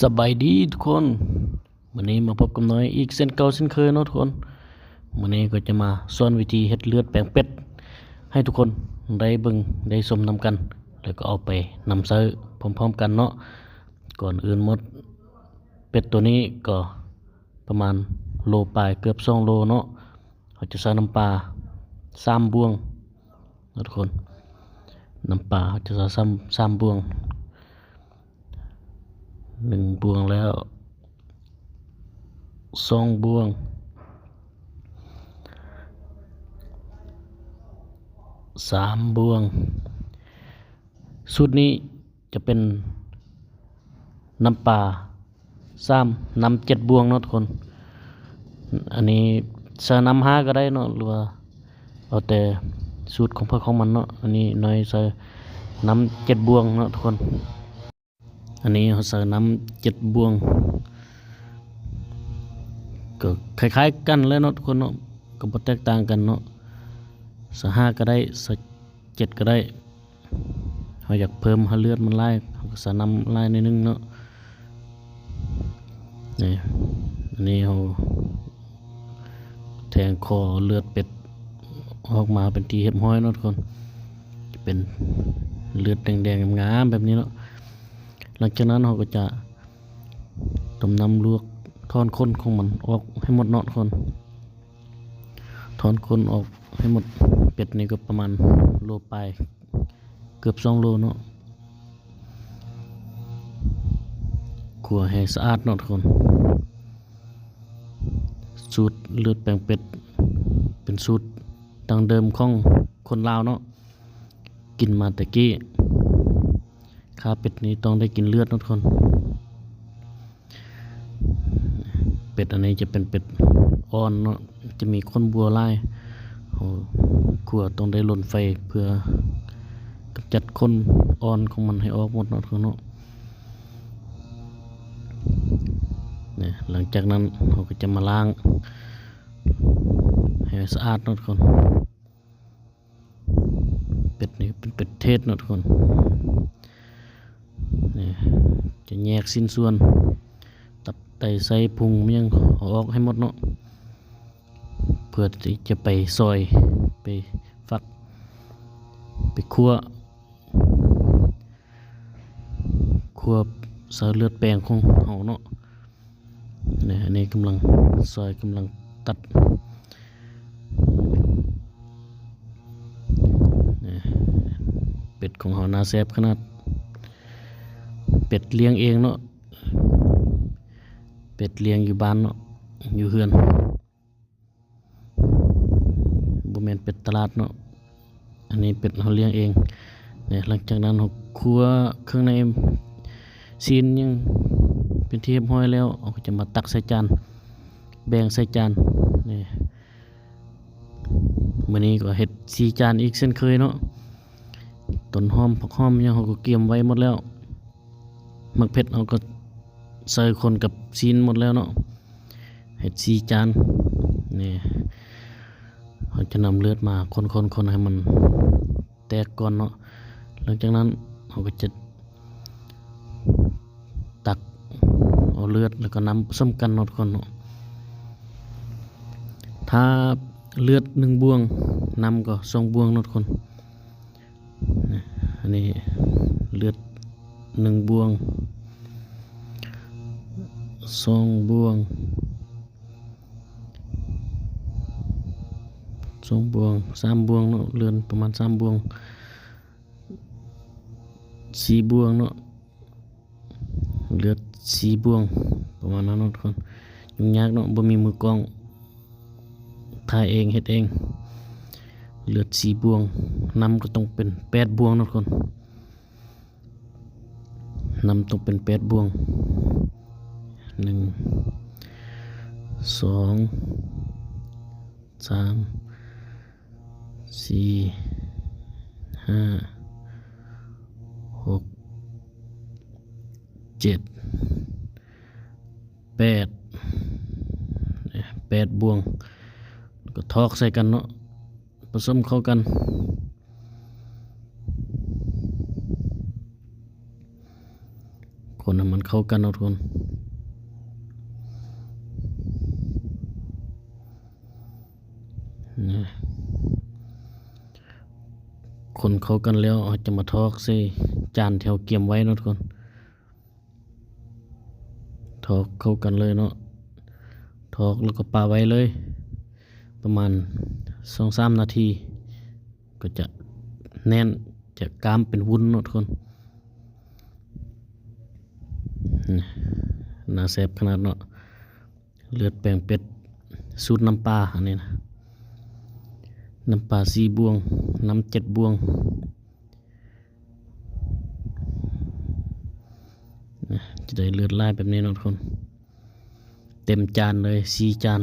สบายดีทุกคนวันนี้มาพบกับน้อยอีกเส้นเก่าเส้นเคยเนาะทุกคนวันนี้ก็จะมาสอนวิธีเฮ็ดเลือดแปลงเป็ดให้ทุกคนได้เบิ่งได้ชมนำกันแล้วก็เอาไปนำใช้พร้อมๆกันเนาะก่อนอื่นหมดเป็ดตัวนี้ก็ประมาณโลปลายเกือบ2โลเนาะเราจะใส่น้ำปลา3บวงนะทุกคนน้ำปลาเราจะใส่3บวง1บวงแล้ว2บวง3บวงสูตรนี้จะเป็นน้ำปลาน้ำ7บวงเนาะทุกคนอันนี้ใส่น้ำ5ก็ได้เนาะหรือว่าเอาแต่สูตรของเพื่อของมันเนาะอันนี้น้อยใส่น้ำ7บวงเนาะทุกคนอันนี้เขาใส่น้ำ7บวงก็คล้ายๆกันเลยเนาะทุกคนเนาะก็บ่แตกต่างกันเนาะใส่5ก็ได้ใส่7ก็ได้เราอยากเพิ่มให้เลือดมันไหลเราก็ใส่น้ำไหลนิดนึงเนาะนี่อันนี้เราแทงคอเลือดเป็ดออกมาเป็นทีเห็บห้อยเนาะทุกคนจะเป็นเลือดแดงๆงามๆแบบนี้เนาะหลังจากนั้นเราก็จะต้มน้ำลวกถอนขนของมันออกให้หมดเนาะทุกคนถอนขนออกให้หมดเป็ดนี่ก็ประมาณโลปลายเกือบ2โลเนาะขั่วให้สะอาดเนาะทุกคนสูตรเลือดแปลงเป็ดเป็นสูตรดั้งเดิมของคนลาวเนาะกินมาแต่กี้ขาเป็ดนี้ต้องได้กินเลือดเนาะทุกคนเป็ดอันนี้จะเป็นเป็ดอ่อนเนาะจะมีข้นบัวลายขั่วต้องได้ลนไฟเพื่อกำจัดข้นอ่อนของมันให้ออกหมดเนาะทุกคนเนาะเนี่ยหลังจากนั้นเราก็จะมาล้างให้สะอาดเนาะทุกคนเป็ดนี่เป็นเป็ดเทศเนาะทุกคนนี่จะแยกสิ้นส่วนตับไตไส้พุงมันยังเอาออกให้หมดเนาะเพื่อที่จะไปซอยไปฟักไปคั่วใส่เลือดแปลงของเฮาเนาะนี่อันนี้กำลังซอยกำลังตัดเป็ดของเฮาน่าแซ่บขนาดเป็ดเลี้ยงเองเนาะเป็ดเลี้ยงอยู่บ้านเนาะอยู่เฮือนบ่แม่นเป็ดตลาดเนาะอันนี้เป็ดเฮาเลี้ยงเองเนี่ยหลังจากนั้นเฮาคั่วเครื่องในซีนยังเป็นที่เรียบร้อยแล้วเราก็จะมาตักใส่จานแบ่งใส่จานนี่มื้อนี้ก็เฮ็ด4จานอีกเช่นเคยเนาะต้นหอมผักหอมยังเราก็เตรียมไว้หมดแล้วมักเผ็ดเราก็ใส่คนกับซีนหมดแล้วเนาะเฮ็ด4จานนี่เราจะนำเลือดมาคนให้มันแตกก่อนเนาะหลังจากนั้นเราก็จะตักเอาเลือดแล้วก็น้ำผสมกันเนาะทุกคนเนาะถ้าเลือด1บวงน้ำก็2บวงเนาะทุกคนอันนี้เลือด1บวง2บวง3บวงเนาะเลือดประมาณ3บวง4บวงเนาะเลือด4บวงประมาณนั้นเนาะทุกคนยุ่งยากเนาะบ่มีมือกล้องถ่ายเองเฮ็ดเองเลือด4บวงน้ำก็ต้องเป็น8บวงเนาะทุกคนน้ำต้องเป็น8บวง1 2 3 4 5 6 7 8บวงแล้วก็ทอกใส่กันเนาะผสมเข้ากันค คนให้มันเข้ากันเนาะทุกคนนี่คนเข้ากันแล้วเอาจะมาทอกใส่จานแถวเกียมไว้เนาะทุกคนทอกเข้ากันเลยเนาะทอกแล้วก็ปาไว้เลยประมาณ 2-3 นาทีก็จะแน่นจะกล้ามเป็นวุ้นเนาะทุกคนนี่น่าแซ่บขนาดเนาะเลือดแปลงเป็ดสูตรน้ำปลาอันนี้นะน้ำปลา4 บวงน้ำ7 บวงนี่จะได้เลือดลายแบบนี้เนาะทุกคนเต็มจานเลย4 จาน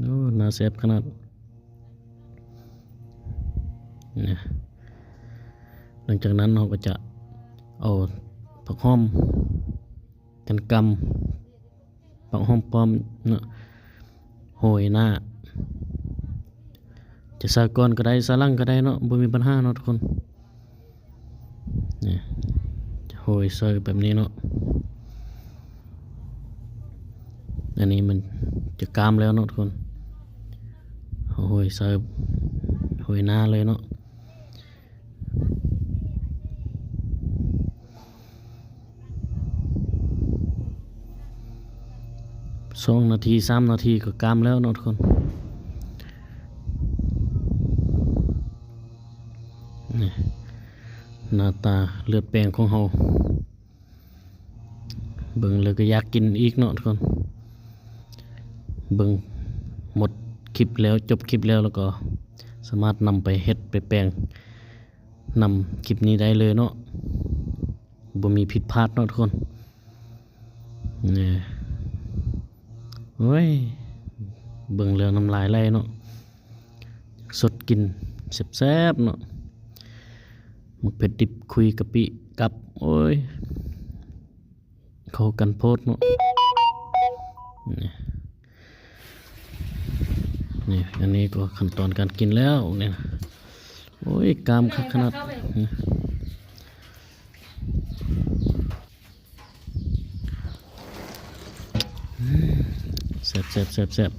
โอ้น่าแซ่บขนาดนี่หลังจากนั้นเราก็จะเอาผักหอมกันกำผักหอมป้อมเนาะโหยหน้าจะใส่ก้อนก็ได้ใส่ลังก็ได้เนาะบ่มีปัญหาเนาะทุกคนนี่จะโหยใส่แบบนี้เนาะอันนี้มันจะกามแล้วเนาะทุกคนโหยใส่โหยหน้าเลยเนาะ2 นาที 3 นาทีก็กามแล้วเนาะทุกคนนี่หน้าตาเลือดแปลงของเฮาเบิ่งแล้วก็อยากกินอีกเนาะทุกคนเบิ่งหมดคลิปแล้วจบคลิปแล้วก็สามารถนำไปเฮ็ดไปแปลงนำคลิปนี้ได้เลยเนาะบ่มีผิดพลาดเนาะทุกคนนี่โอ้ยเบิ่งแล้วน้ำลายไหลเนาะสดกินแซ่บๆเนาะหมึกเผ็ดดิบคุยกะปิกับโอ้ยเข้ากันโพดเนาะนี่อันนี้ก็ขั้นตอนการกินแล้วเนี่ยโอ้ยกามคักขนาดแซ่บ